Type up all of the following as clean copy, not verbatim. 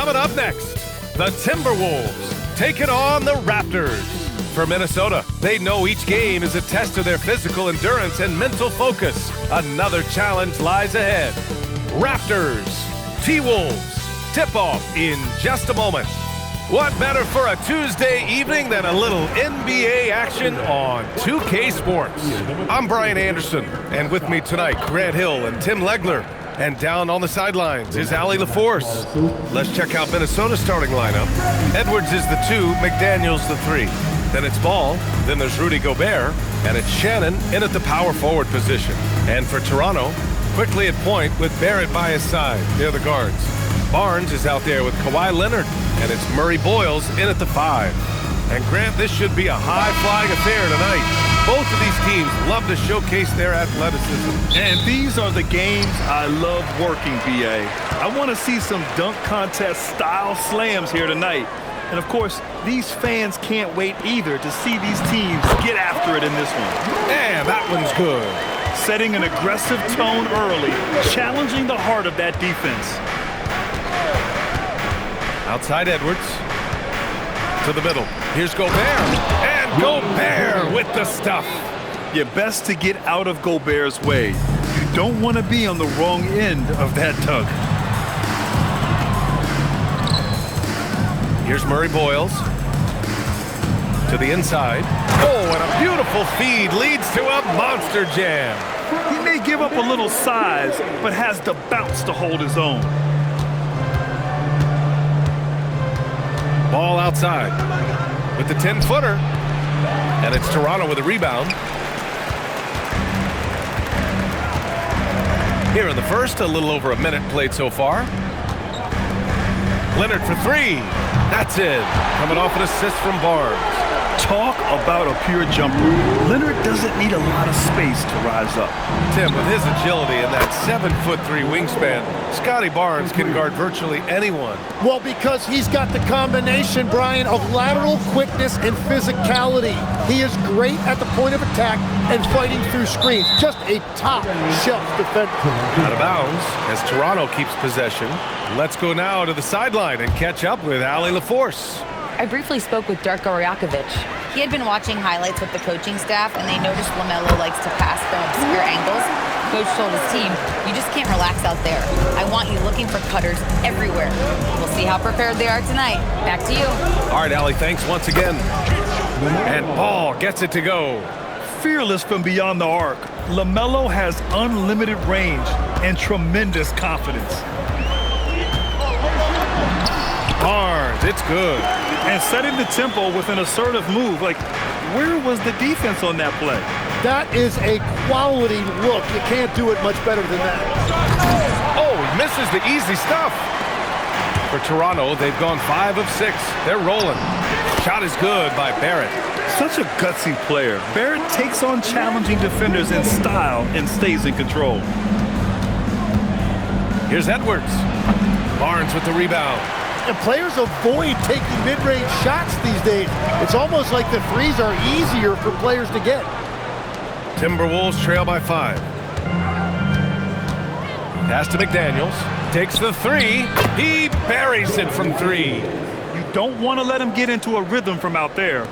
Coming up next, the Timberwolves taking on the Raptors. For Minnesota, they know each game is a test of their physical endurance and mental focus. Another challenge lies ahead. Raptors, T-Wolves, tip-off in just a moment. What better for a Tuesday evening than a little NBA action on 2K Sports? I'm Brian Anderson, and with me tonight, Grant Hill and Tim Legler. And down on the sidelines is Allie LaForce. Let's check out Minnesota's starting lineup. Edwards is the 2, McDaniels the 3. Then it's Ball, then there's Rudy Gobert, and it's Shannon in at the power forward position. And for Toronto, quickly at point with Barrett by his side near the guards. Barnes is out there with Kawhi Leonard, and it's Murray Boyles in at the 5. And Grant, this should be a high-flying affair tonight. Both of these teams love to showcase their athleticism. And these are the games I love working, B.A. I want to see some dunk contest-style slams here tonight. And, of course, these fans can't wait either to see these teams get after it in this one. And that one's good. Setting an aggressive tone early, challenging the heart of that defense. Outside Edwards. To the middle. Here's Gobert. And Gobert with the stuff. You're best to get out of Gobert's way. You don't want to be on the wrong end of that tug. Here's Murray Boyles. To the inside. Oh, and a beautiful feed leads to a monster jam. He may give up a little size, but has the bounce to hold his own. Ball outside with the 10-footer. And it's Toronto with a rebound. Here in the first, a little over a minute played so far. Leonard for 3. That's it. Coming off an assist from Barnes. Talk about a pure jumper. Leonard doesn't need a lot of space to rise up. Tim, with his agility and that 7'3" wingspan, Scotty Barnes can guard virtually anyone. Well, because he's got the combination, Brian, of lateral quickness and physicality. He is great at the point of attack and fighting through screens. Just a top-shelf defender. Out of bounds as Toronto keeps possession. Let's go now to the sideline and catch up with Allie LaForce. I briefly spoke with Darko Rajakovic. He had been watching highlights with the coaching staff, and they noticed LaMelo likes to pass from obscure angles. Coach told his team, you just can't relax out there. I want you looking for cutters everywhere. We'll see how prepared they are tonight. Back to you. All right, Allie, thanks once again. And Ball gets it to go. Fearless from beyond the arc, LaMelo has unlimited range and tremendous confidence. Barnes, it's good. And setting the tempo with an assertive move. Like, where was the defense on that play? That is a quality look. You can't do it much better than that. Oh, misses the easy stuff. For Toronto, they've gone 5 of 6. They're rolling. Shot is good by Barrett. Such a gutsy player. Barrett takes on challenging defenders in style and stays in control. Here's Edwards. Barnes with the rebound. And players avoid taking mid-range shots these days. It's almost like the threes are easier for players to get. Timberwolves trail by 5. Pass to McDaniels. Takes the 3. He buries it from 3. You don't want to let him get into a rhythm from out there.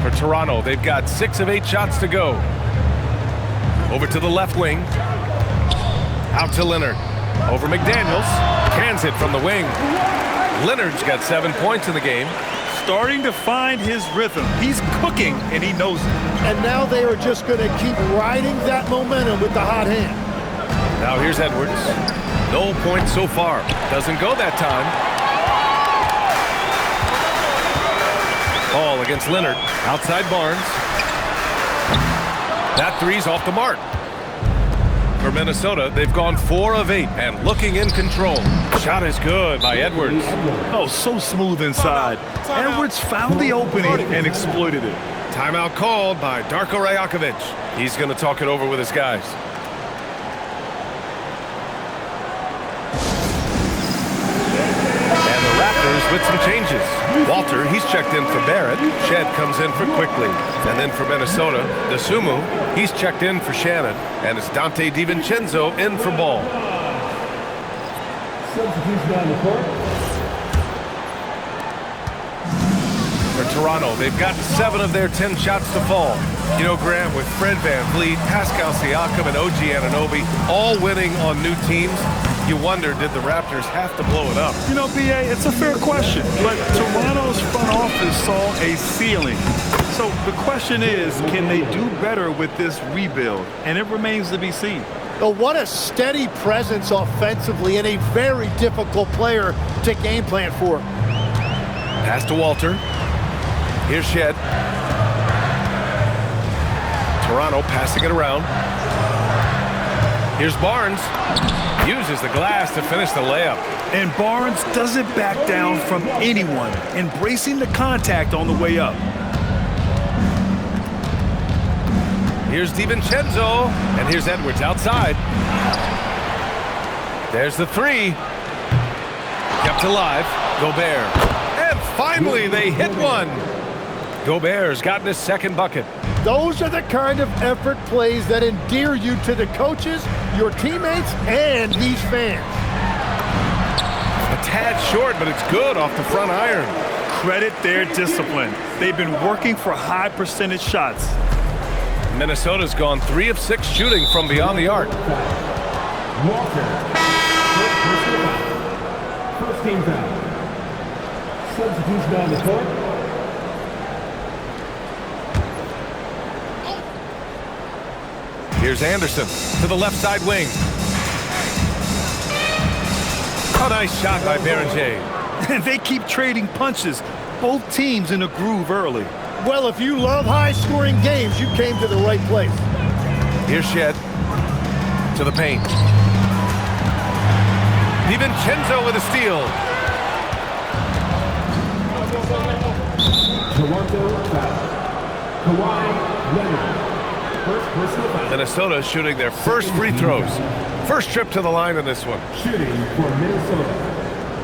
For Toronto, they've got 6 of 8 shots to go. Over to the left wing. Out to Leonard. Over McDaniels. Cans it from the wing. Leonard's got 7 points in the game. Starting to find his rhythm. He's cooking, and he knows it. And now they are just going to keep riding that momentum with the hot hand. Now here's Edwards. No points so far. Doesn't go that time. Ball against Leonard. Outside Barnes. That 3's off the mark. For Minnesota, they've gone 4 of 8 and looking in control. Shot is good by Edwards. Oh, so smooth inside. Edwards found the opening and exploited it. Timeout called by Darko Rajakovic. He's going to talk it over with his guys. And the Raptors with some changes. Walter, he's checked in for Barrett. Shed comes in for Quickly. And then for Minnesota, Dosunmu, he's checked in for Shannon. And it's Dante DiVincenzo in for Ball. Substitution on the court. for Toronto. They've got 7 of their 10 shots to fall. You know, Grant, with Fred VanVleet, Pascal Siakam, and OG Anunoby all winning on new teams, you wonder, did the Raptors have to blow it up? You know, B.A., it's a fair question, but Toronto's front office saw a ceiling. So the question is, can they do better with this rebuild? And it remains to be seen. But what a steady presence offensively and a very difficult player to game plan for. Pass to Walter. Here's Shed. Toronto passing it around. Here's Barnes. Uses the glass to finish the layup. And Barnes doesn't back down from anyone, embracing the contact on the way up. Here's DiVincenzo, and here's Edwards outside. There's the 3. Kept alive. Gobert. And finally, they hit one. Gobert's gotten his second bucket. Those are the kind of effort plays that endear you to the coaches, your teammates, and these fans. A tad short, but it's good off the front iron. Credit their discipline. They've been working for high percentage shots. Minnesota's gone 3 of 6 shooting from beyond the arc. Walker. First team foul. Substitution on the court. Here's Anderson to the left side wing. A nice shot by Berenger. They keep trading punches. Both teams in a groove early. Well, if you love high-scoring games, you came to the right place. Here's Shed to the paint. DiVincenzo with a steal. Toronto foul. Kawhi Leonard. First personal foul. Minnesota shooting their first free throws. First trip to the line in this one. Shooting for Minnesota.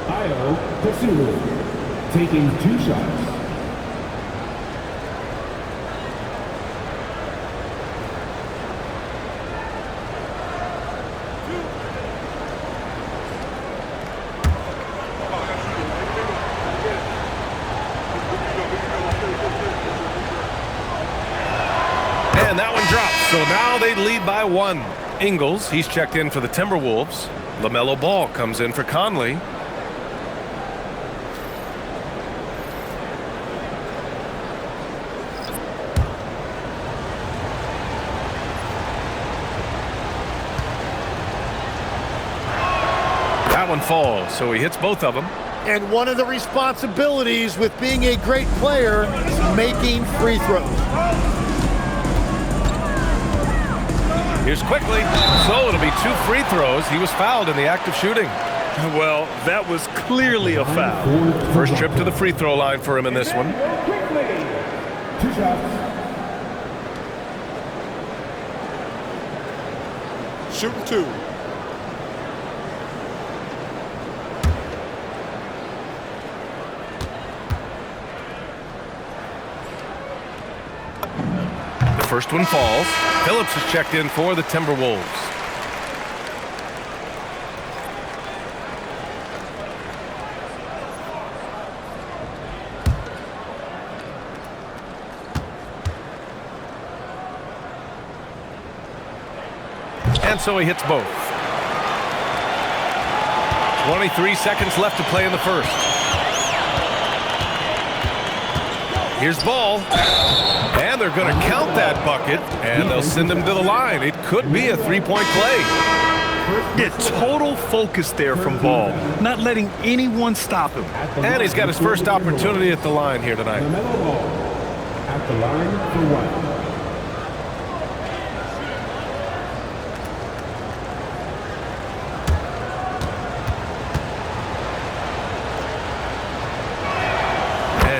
Io Kasulu. Taking 2 shots. And that one drops. So now they lead by 1. Ingles, he's checked in for the Timberwolves. LaMelo Ball comes in for Conley. That one falls, so he hits both of them. And one of the responsibilities with being a great player is making free throws. Here's quickly. So it'll be 2 free throws. He was fouled in the act of shooting. Well, that was clearly a foul. First trip to the free throw line for him in this one. 2 shots. Shooting 2. First one falls. Phillips is checked in for the Timberwolves. And so he hits both. 23 seconds left to play in the first. Here's Ball. And they're going to count that bucket, and they'll send him to the line. It could be a 3-point play. Yeah, total focus there from Ball, not letting anyone stop him. And he's got his first opportunity at the line here tonight. LaMelo Ball at the line for 1.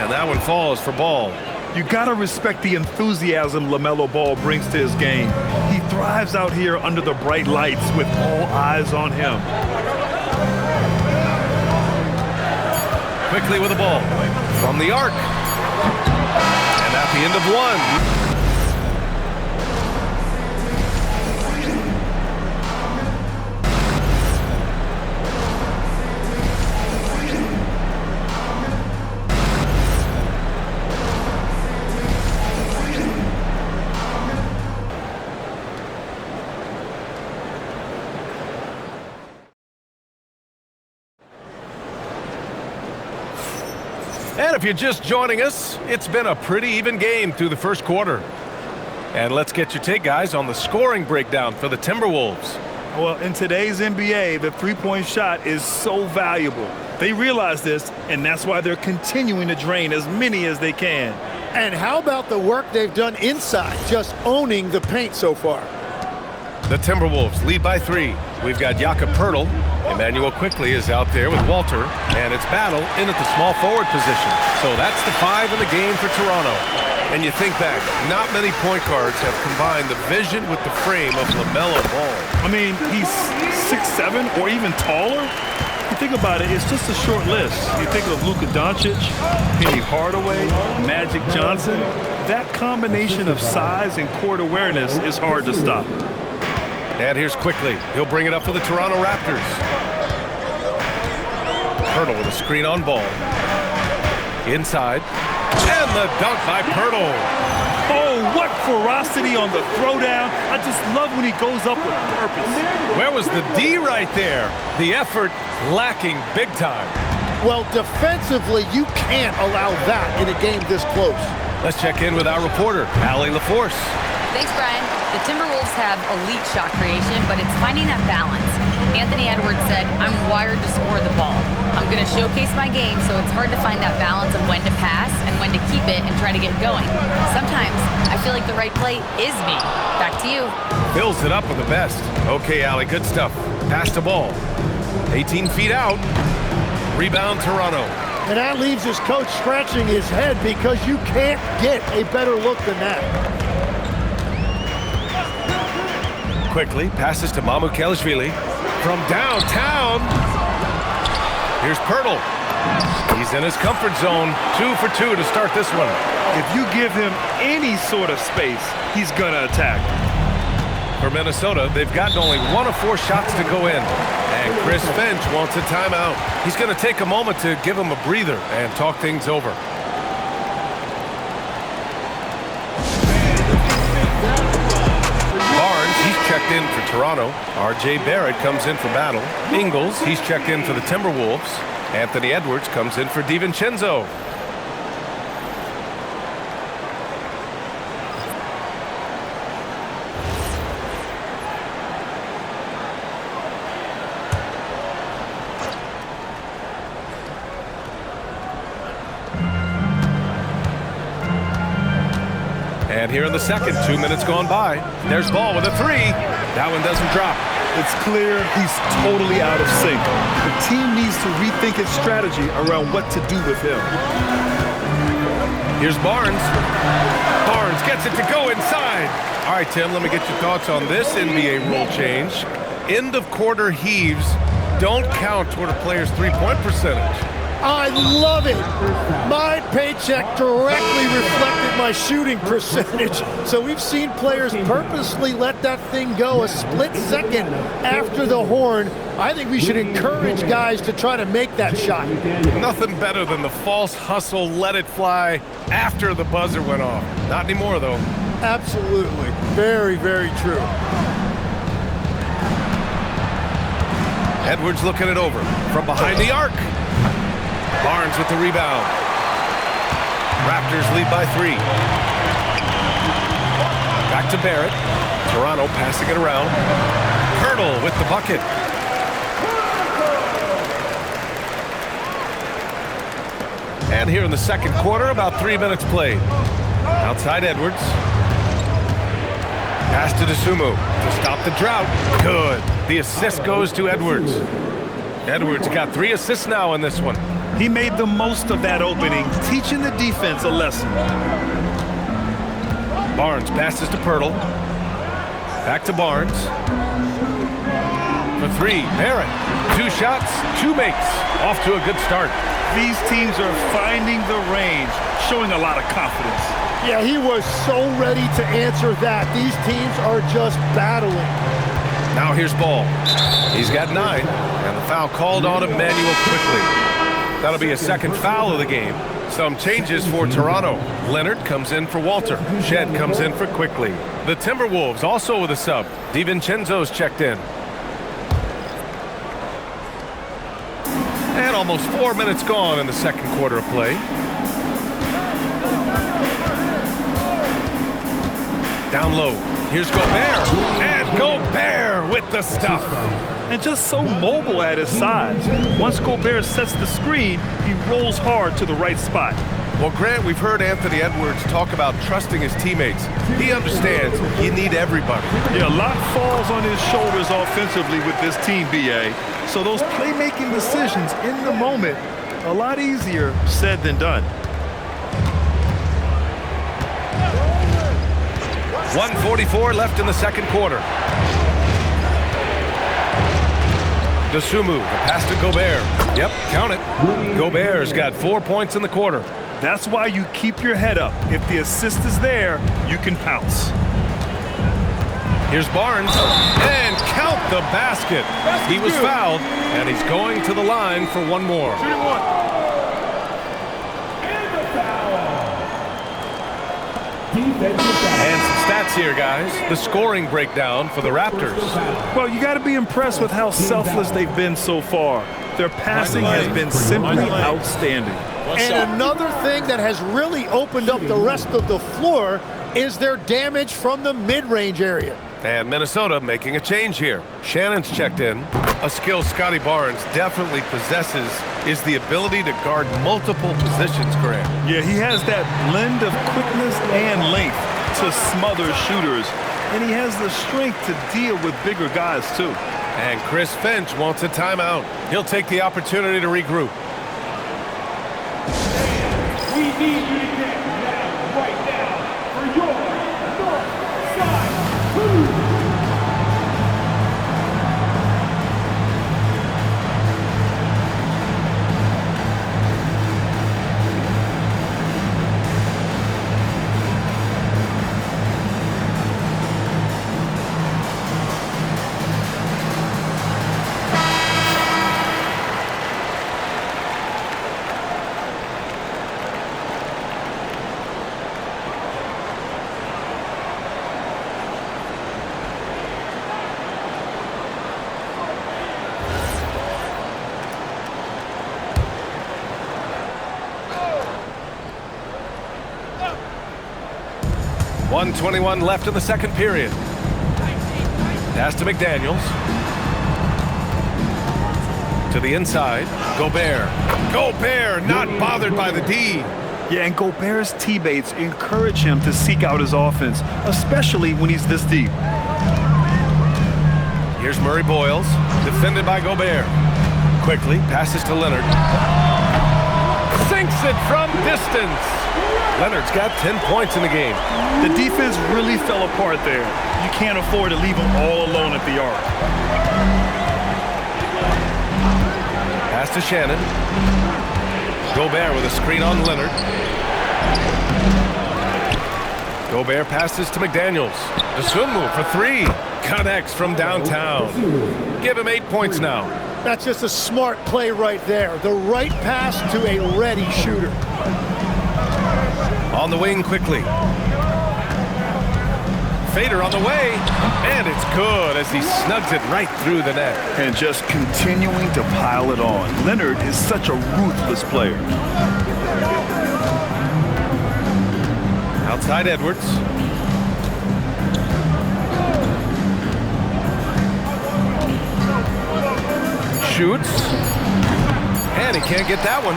That one falls for Ball. You gotta respect the enthusiasm LaMelo Ball brings to his game. He thrives out here under the bright lights with all eyes on him. Quickly with the ball from the arc. And at the end of 1. And if you're just joining us, it's been a pretty even game through the first quarter. And let's get your take, guys, on the scoring breakdown for the Timberwolves. Well, in today's NBA, the three-point shot is so valuable. They realize this, and that's why they're continuing to drain as many as they can. And how about the work they've done inside, just owning the paint so far? The Timberwolves lead by 3. We've got Jakob Poeltl. Emmanuel quickly is out there with Walter, and it's Battle in at the small forward position. So that's the 5 in the game for Toronto. And you think back, not many point guards have combined the vision with the frame of LaMelo Ball. I mean, he's 6'7" or even taller. You think about it, it's just a short list. You think of Luka Doncic, Penny Hardaway, Magic Johnson. That combination of size and court awareness is hard to stop. And here's quickly. He'll bring it up for the Toronto Raptors. Poeltl with a screen on ball. Inside. And the dunk by Poeltl. Oh, what ferocity on the throwdown. I just love when he goes up with purpose. Where was the D right there? The effort lacking big time. Well, defensively, you can't allow that in a game this close. Let's check in with our reporter, Allie LaForce. Thanks, Brian. The Timberwolves have elite shot creation, but it's finding that balance. Anthony Edwards said, "I'm wired to score the ball. I'm going to showcase my game, so it's hard to find that balance of when to pass and when to keep it and try to get going. Sometimes I feel like the right play is me." Back to you. Fills it up with the best. Okay, Allie, good stuff. Pass the ball. 18 feet out. Rebound, Toronto. And that leaves his coach scratching his head because you can't get a better look than that. Quickly passes to Mamukelashvili from downtown. Here's Poeltl. He's in his comfort zone. 2 for 2 to start this one. If you give him any sort of space, he's going to attack. For Minnesota, they've gotten only 1 of 4 shots to go in. And Chris Finch wants a timeout. He's going to take a moment to give him a breather and talk things over. Checked in for Toronto. R.J. Barrett comes in for Battle. Ingles, he's checked in for the Timberwolves. Anthony Edwards comes in for DiVincenzo. And here in the second, 2 minutes gone by. There's Ball with a 3. That one doesn't drop. It's clear he's totally out of sync. The team needs to rethink its strategy around what to do with him. Here's Barnes. Barnes gets it to go inside. All right, Tim, let me get your thoughts on this NBA rule change. End of quarter heaves don't count toward a player's three-point percentage. I love it. My paycheck directly reflected my shooting percentage. So we've seen players purposely let that thing go a split second after the horn. I think we should encourage guys to try to make that shot. Nothing better than the false hustle, let it fly after the buzzer went off. Not anymore, though. Absolutely. Very, very true. Edwards looking it over from behind the arc. Barnes with the rebound. Raptors lead by 3. Back to Barrett. Toronto passing it around. Poeltl with the bucket. And here in the second quarter, about 3 minutes played. Outside Edwards. Pass to Dosunmu to stop the drought. Good. The assist goes to Edwards. Edwards got 3 assists now in this one. He made the most of that opening, teaching the defense a lesson. Barnes passes to Poeltl. Back to Barnes. For 3, Barrett. 2 shots, 2 makes. Off to a good start. These teams are finding the range, showing a lot of confidence. Yeah, he was so ready to answer that. These teams are just battling. Now here's Ball. He's got 9, and the foul called on Emmanuel quickly. That'll be a second foul of the game. Some changes for Toronto. Leonard comes in for Walter. Shed comes in for Quickly. The Timberwolves also with a sub. DiVincenzo's checked in. And almost 4 minutes gone in the second quarter of play. Down low. Here's Gobert. And Gobert with the stuff. And just so mobile at his size. Once Gobert sets the screen, he rolls hard to the right spot. Well, Grant, we've heard Anthony Edwards talk about trusting his teammates. He understands you need everybody. Yeah, a lot falls on his shoulders offensively with this team, BA. So those playmaking decisions in the moment, a lot easier said than done. 1:44 left in the second quarter. Dosunmu, the pass to Gobert. Yep, count it. Gobert's got 4 points in the quarter. That's why you keep your head up. If the assist is there, you can pounce. Here's Barnes, and count the basket. He was fouled, and he's going to the line for one more. And some stats here, guys. The scoring breakdown for the Raptors. Well, you got to be impressed with how selfless they've been so far. Their passing has been simply outstanding. And another thing that has really opened up the rest of the floor is their damage from the mid-range area. And Minnesota making a change here. Shannon's checked in. A skill Scotty Barnes definitely possesses is the ability to guard multiple positions, Grant. Yeah, he has that blend of quickness and length to smother shooters. And he has the strength to deal with bigger guys, too. And Chris Finch wants a timeout. He'll take the opportunity to regroup. We need you to get now, right now, for your North Side Food. .21 left in the second period. Pass to McDaniels. To the inside. Gobert. Gobert not bothered by the D. Yeah, and Gobert's teammates encourage him to seek out his offense, especially when he's this deep. Here's Murray Boyles. Defended by Gobert. Quickly passes to Leonard. Sinks it from distance. Leonard's got 10 points in the game. The defense really fell apart there. You can't afford to leave him all alone at the arc. Pass to Shannon. Gobert with a screen on Leonard. Gobert passes to McDaniels. Dosunmu for three. Connects from downtown. Give him 8 points now. That's just a smart play right there. The right pass to a ready shooter. On the wing quickly. Fader on the way. And it's good as he snugs it right through the net. And just continuing to pile it on. Leonard is such a ruthless player. Outside Edwards. Shoots. And he can't get that one.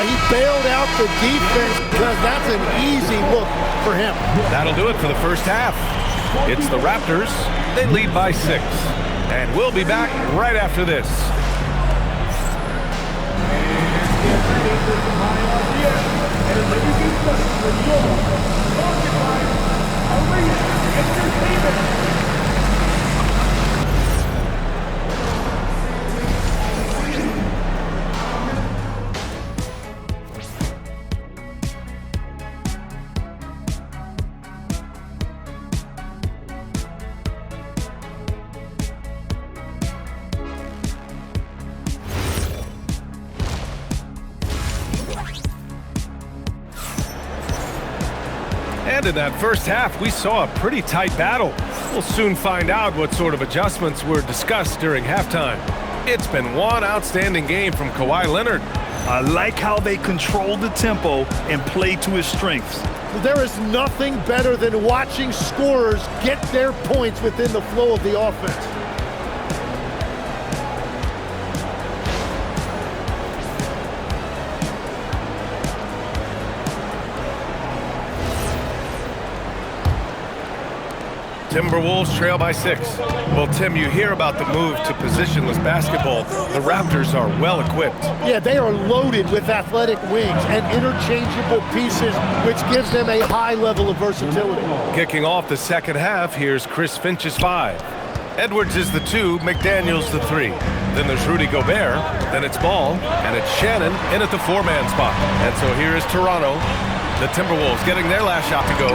He bailed out the defense because that's an easy look for him. That'll do it for the first half. It's the Raptors. They lead by 6. And we'll be back right after this. And in that first half, we saw a pretty tight battle. We'll soon find out what sort of adjustments were discussed during halftime. It's been one outstanding game from Kawhi Leonard. I like how they controlled the tempo and played to his strengths. There is nothing better than watching scorers get their points within the flow of the offense. Timberwolves trail by 6. Well, Tim, you hear about the move to positionless basketball. The Raptors are well equipped. Yeah, they are loaded with athletic wings and interchangeable pieces, which gives them a high level of versatility. Kicking off the second half, here's Chris Finch's 5. Edwards is the 2, McDaniels the 3. Then there's Rudy Gobert, then it's Ball, and it's Shannon in at the 4-man spot. And so here is Toronto. The Timberwolves getting their last shot to go.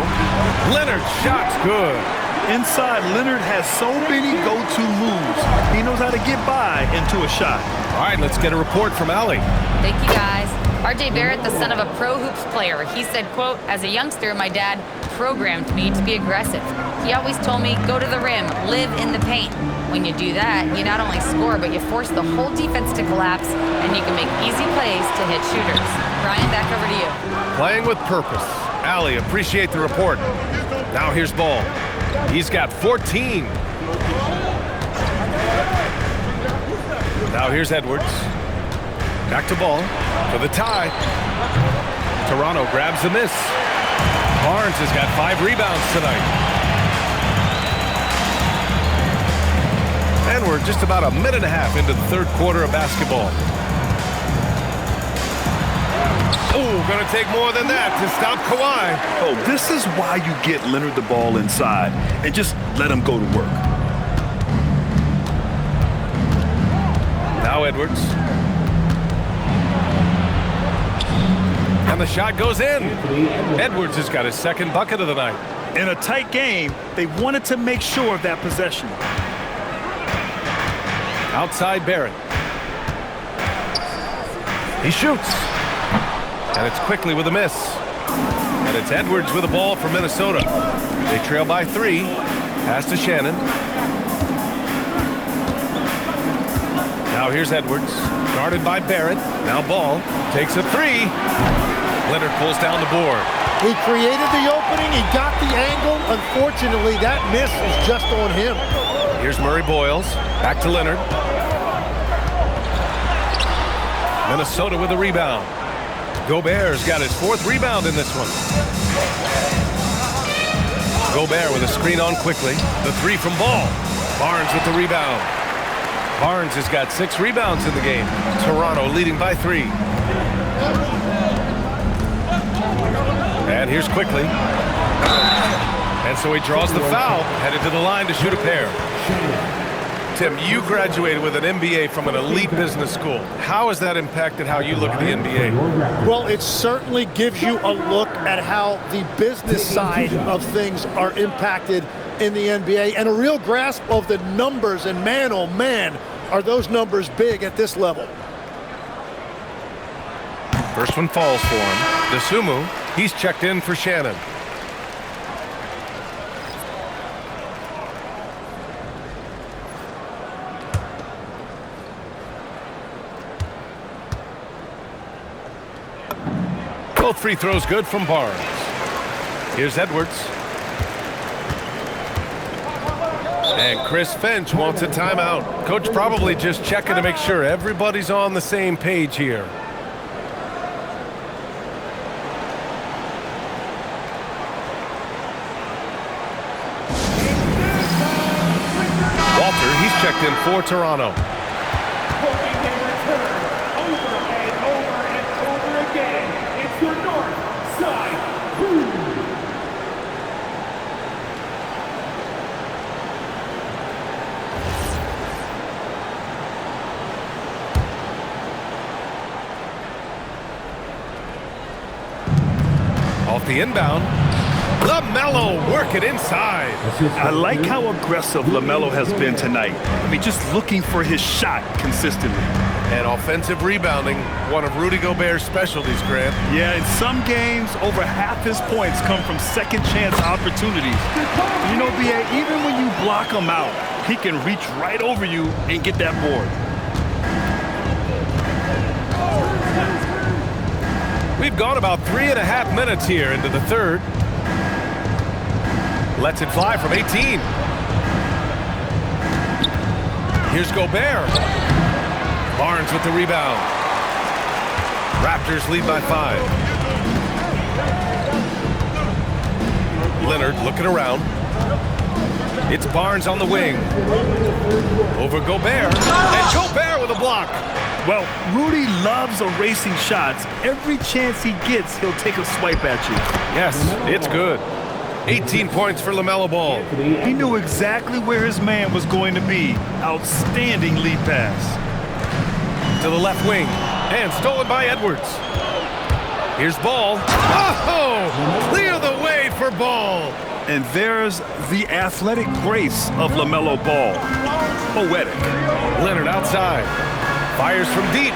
Leonard, shot's good. Inside, Leonard has so many go-to moves. He knows how to get by into a shot. All right, let's get a report from Allie. Thank you, guys. R.J. Barrett, the son of a pro hoops player, he said, quote, "As a youngster, my dad programmed me to be aggressive. He always told me, go to the rim, live in the paint. When you do that, you not only score, but you force the whole defense to collapse, and you can make easy plays to hit shooters." Ryan, back over to you. Playing with purpose. Allie, appreciate the report. Now here's Ball. He's got 14. Now here's Edwards. Back to Ball for the tie. Toronto grabs the miss. Barnes has got 5 rebounds tonight. And we're just about a minute and a half into the third quarter of basketball. Oh, going to take more than that to stop Kawhi. Oh, this is why you get Leonard the ball inside and just let him go to work. Now Edwards. And the shot goes in. Edwards has got his second bucket of the night. In a tight game, they wanted to make sure of that possession. Outside Barrett. He shoots. And it's quickly with a miss. And it's Edwards with the ball for Minnesota. They trail by 3. Pass to Shannon. Now here's Edwards. Guarded by Barrett. Now Ball takes a 3. Leonard pulls down the board. He created the opening. He got the angle. Unfortunately, that miss is just on him. Here's Murray Boyles. Back to Leonard. Minnesota with a rebound. Gobert's got his 4th rebound in this one. Gobert with a screen on quickly. The 3 from Ball. Barnes with the rebound. Barnes has got 6 rebounds in the game. Toronto leading by 3. And here's quickly. And so he draws the foul, headed to the line to shoot a pair. Tim, you graduated with an MBA from an elite business school. How has that impacted how you look at the NBA? Well, it certainly gives you a look at how the business side of things are impacted in the NBA and a real grasp of the numbers. And man, oh man, are those numbers big at this level. First one falls for him. DeSumo, he's checked in for Shannon. Both free throws good from Barnes. Here's Edwards. And Chris Finch wants a timeout. Coach probably just checking to make sure everybody's on the same page here. Walter, he's checked in for Toronto. Off the inbound. LaMelo working inside. I like how aggressive LaMelo has been tonight. I mean, just looking for his shot consistently. And offensive rebounding, one of Rudy Gobert's specialties, Grant. Yeah, in some games, over half his points come from second chance opportunities. You know, B.A., even when you block him out, he can reach right over you and get that board. We've gone about 3.5 minutes here into the third. Lets it fly from 18. Here's Gobert. Barnes with the rebound. Raptors lead by 5. Leonard looking around. It's Barnes on the wing. Over Gobert. And Gobert with a block. Well, Rudy loves erasing shots. Every chance he gets, he'll take a swipe at you. Yes, it's good. 18 points for LaMelo Ball. He knew exactly where his man was going to be. Outstanding lead pass. To the left wing. And stolen by Edwards. Here's Ball. Oh! Clear the way for Ball. And there's the athletic grace of LaMelo Ball. Poetic. Leonard outside. Fires from deep.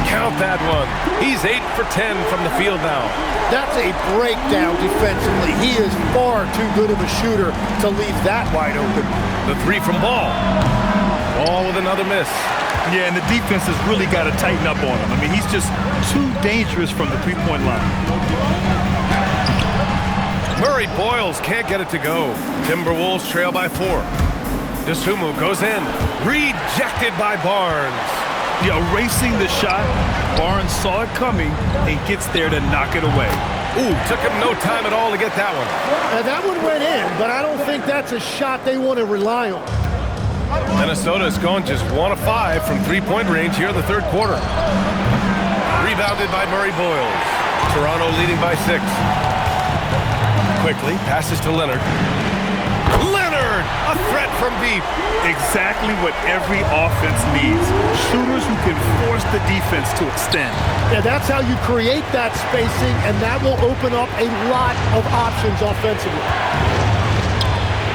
Count that one. He's 8 for 10 from the field now. That's a breakdown defensively. He is far too good of a shooter to leave that wide open. The 3 from Ball. Ball with another miss. Yeah, and the defense has really got to tighten up on him. I mean, he's just too dangerous from the three-point line. Murray Boyles can't get it to go. Timberwolves trail by 4. Dosunmu goes in. Rejected by Barnes. Yeah, erasing the shot. Barnes saw it coming and gets there to knock it away. Ooh, took him no time at all to get that one. That one went in, but I don't think that's a shot they want to rely on. Minnesota has gone just 1 of 5 from three-point range here in the third quarter. Rebounded by Murray Boyles. Toronto leading by 6. Quickly passes to Leonard. Leonard, a threat from deep. Exactly what every offense needs. Shooters who can force the defense to extend. Yeah, that's how you create that spacing, and that will open up a lot of options offensively.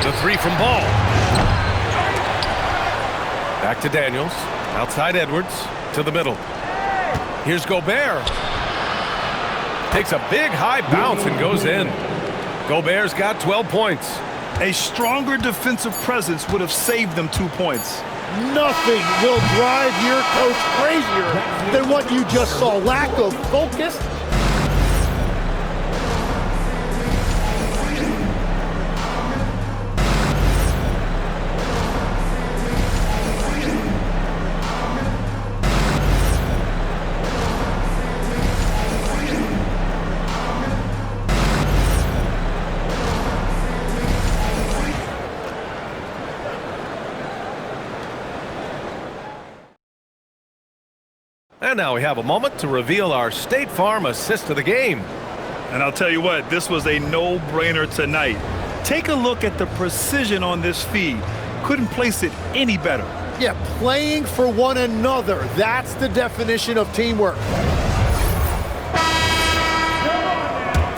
The 3 from Ball. Back to Daniels. Outside Edwards. To the middle. Here's Gobert. Takes a big high bounce and goes in. Gobert's got 12 points. A stronger defensive presence would have saved them 2 points. Nothing will drive your coach crazier than what you just saw. Lack of focus. And now we have a moment to reveal our State Farm assist of the game. And I'll tell you what, this was a no-brainer tonight. Take a look at the precision on this feed. Couldn't place it any better. Yeah, playing for one another. That's the definition of teamwork.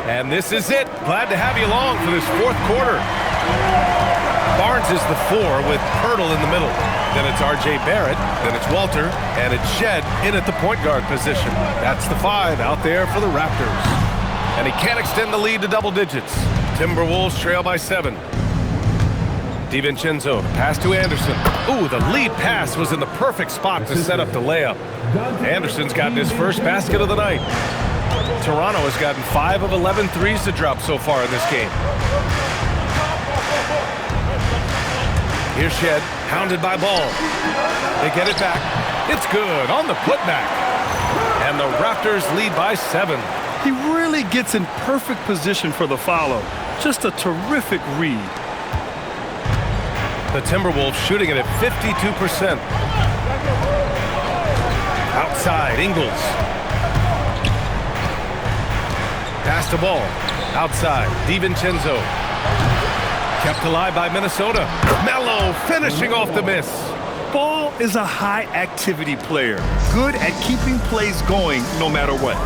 And this is it. Glad to have you along for this fourth quarter. Barnes is the 4 with Pirtle in the middle. Then it's R.J. Barrett, then it's Walter, and it's Shed in at the point guard position. That's the 5 out there for the Raptors. And he can't extend the lead to double digits. Timberwolves trail by 7. DiVincenzo, pass to Anderson. Ooh, the lead pass was in the perfect spot to set up the layup. Anderson's gotten his first basket of the night. Toronto has gotten 5 of 11 threes to drop so far in this game. Here's Shed, hounded by Ball. They get it back. It's good on the putback. And the Raptors lead by 7. He really gets in perfect position for the follow. Just a terrific read. The Timberwolves shooting it at 52%. Outside, Ingles. Pass to Ball. Outside, DiVincenzo. Kept alive by Minnesota. Melo finishing off the miss. Ball is a high-activity player, good at keeping plays going no matter what.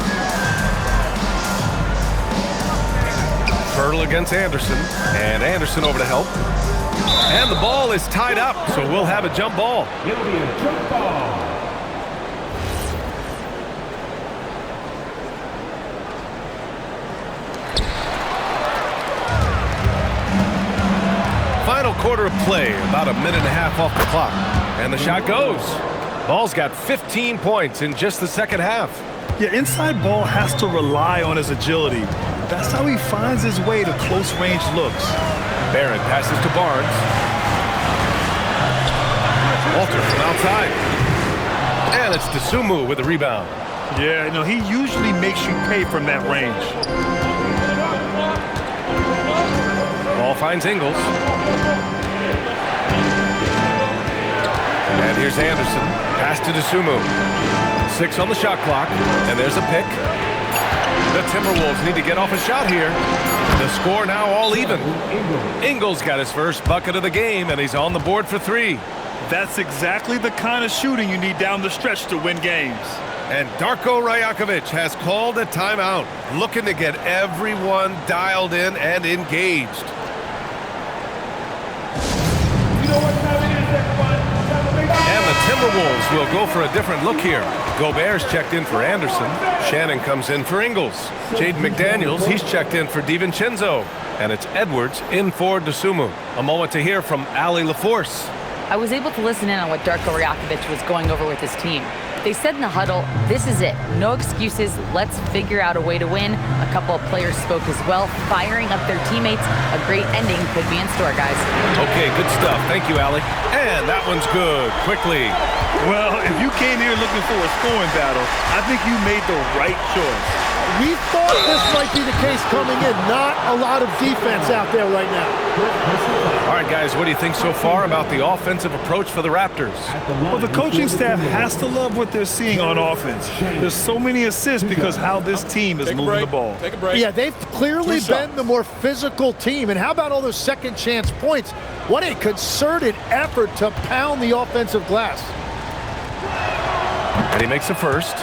Pirtle against Anderson, and Anderson over to help. And the ball is tied up, so we'll have a jump ball. It'll be a jump ball. Final quarter of play, about a minute and a half off the clock. And the shot goes. Ball's got 15 points in just the second half. Yeah, inside ball has to rely on his agility. That's how he finds his way to close-range looks. Barrett passes to Barnes. Walter from outside. And it's Dosunmu with the rebound. Yeah, you know, he usually makes you pay from that range. Ball finds Ingles. And here's Anderson. Pass to Dosunmu. 6 on the shot clock. And there's a pick. The Timberwolves need to get off a shot here. The score now all even. Ingles got his first bucket of the game, and he's on the board for 3. That's exactly the kind of shooting you need down the stretch to win games. And Darko Rajakovic has called a timeout, looking to get everyone dialed in and engaged. You know what time it is, everyone? And the Timberwolves will go for a different look here. Gobert's checked in for Anderson. Shannon comes in for Ingles. Jaden McDaniels, he's checked in for DiVincenzo. And it's Edwards in for Dosunmu. A moment to hear from Allie LaForce. I was able to listen in on what Darko Rajakovic was going over with his team. They said in the huddle, this is it. No excuses. Let's figure out a way to win. A couple of players spoke as well, firing up their teammates. A great ending could be in store, guys. Okay, good stuff. Thank you, Allie. And that one's good. Quickly. Well, if you came here looking for a scoring battle, I think you made the right choice. We thought this might be the case coming in. Not a lot of defense out there right now. All right, guys, what do you think so far about the offensive approach for the Raptors? Well, the coaching staff has to love what they're seeing on offense. There's so many assists because how this team is moving the ball. Take a break. Yeah, they've clearly been the more physical team. And how about all those second chance points? What a concerted effort to pound the offensive glass. And he makes the first.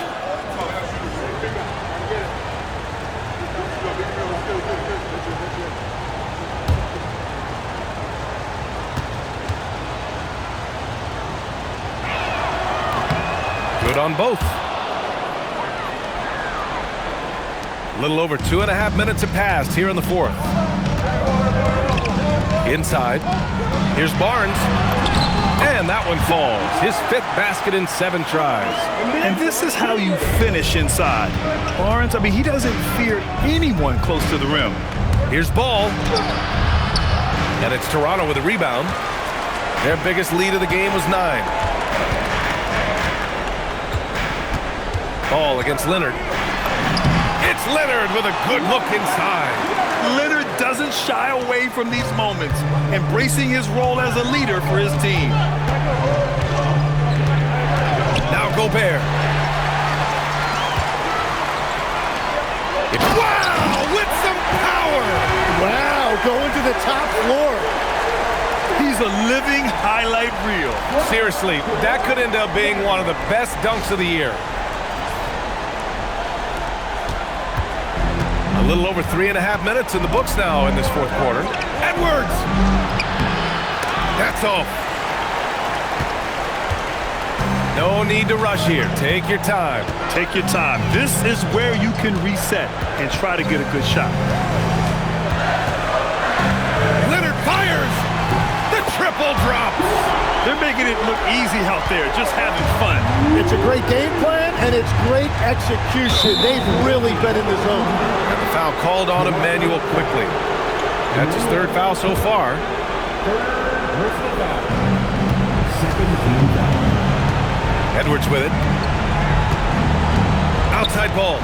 Good on both. A little over 2.5 minutes have passed here in the fourth. Inside. Here's Barnes. And that one falls. His 5th basket in 7 tries. And this is how you finish inside. Barnes, I mean, he doesn't fear anyone close to the rim. Here's Ball. And it's Toronto with a rebound. Their biggest lead of the game was 9. Ball against Leonard. It's Leonard with a good look inside. Leonard doesn't shy away from these moments, embracing his role as a leader for his team. Now Gobert. Wow, with some power. Wow, going to the top floor. He's a living highlight reel. Seriously, that could end up being one of the best dunks of the year. A little over 3.5 minutes in the books now in this fourth quarter. Edwards! That's off. No need to rush here. Take your time. Take your time. This is where you can reset and try to get a good shot. Leonard fires! The triple drop! They're making it look easy out there, just having fun. It's a great game plan, and it's great execution. They've really been in the zone. And the foul called on Emmanuel quickly. That's his 3rd foul so far. Edwards with it. Outside ball.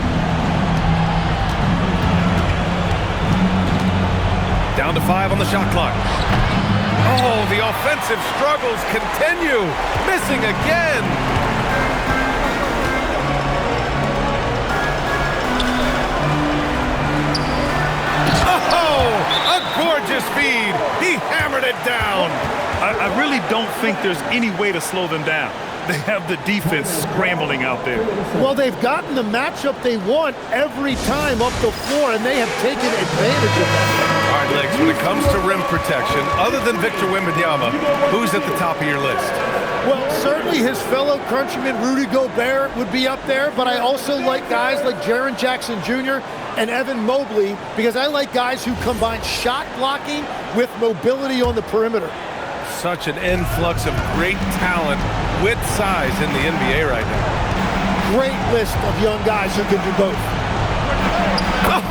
Down to 5 on the shot clock. Oh, the offensive struggles continue. Missing again. Oh, a gorgeous feed. He hammered it down. I really don't think there's any way to slow them down. They have the defense scrambling out there. Well, they've gotten the matchup they want every time up the floor, and they have taken advantage of that. All right, Legs, when it comes to rim protection, other than Victor Wembanyama, who's at the top of your list? Well, certainly his fellow countryman Rudy Gobert would be up there, but I also like guys like Jaren Jackson Jr. and Evan Mobley because I like guys who combine shot blocking with mobility on the perimeter. Such an influx of great talent with size in the NBA right now. great list of young guys who can do both.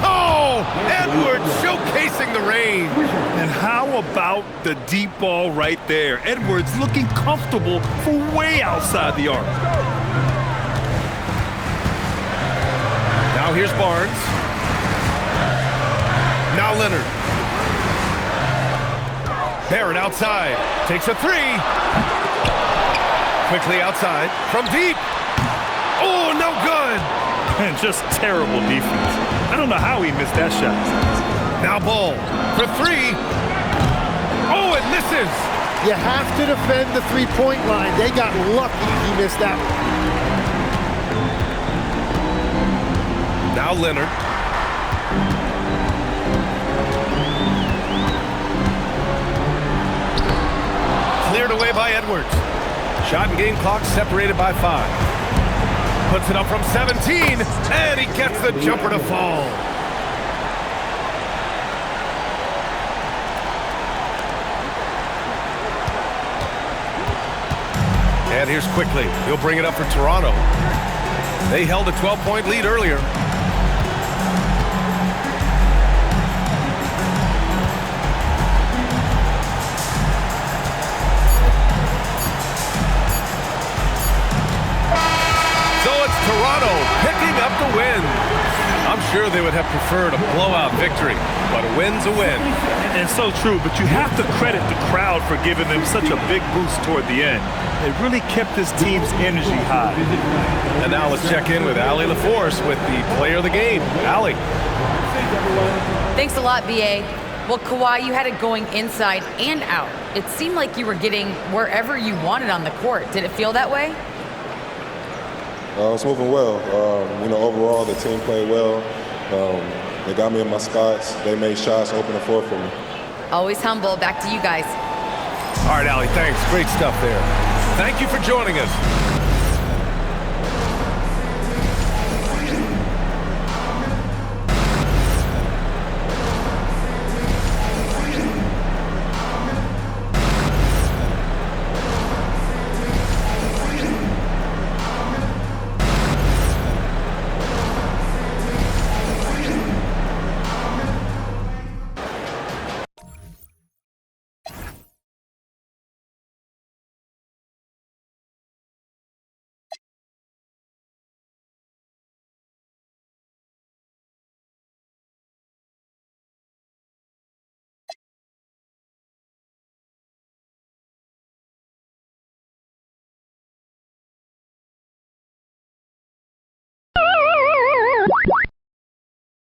Oh, Edwards showcasing the range. And how about the deep ball right there? Edwards looking comfortable for way outside the arc. Now here's Barnes. Now Leonard. Barrett outside. Takes a three. Quickly outside. From deep. Oh, no good. And just terrible defense. I don't know how he missed that shot. Now Ball for three. Oh, it misses. You have to defend the three-point line. They got lucky he missed that one. Now Leonard. Cleared away by Edwards. Shot and game clock separated by 5. Puts it up from 17, and he gets the jumper to fall. And here's Quickly. He'll bring it up for Toronto. They held a 12-point lead earlier. Toronto picking up the win. I'm sure they would have preferred a blowout victory, but a win's a win. And so true, but you have to credit the crowd for giving them such a big boost toward the end. It really kept this team's energy high. And now let's check in with Allie LaForce with the player of the game. Allie. Thanks a lot, B.A. Well, Kawhi, you had it going inside and out. It seemed like you were getting wherever you wanted on the court. Did it feel that way? It's moving well. Overall, the team played well. They got me in my spots. They made shots, open the floor for me. Always humble. Back to you guys. All right, Allie, thanks. Great stuff there. Thank you for joining us.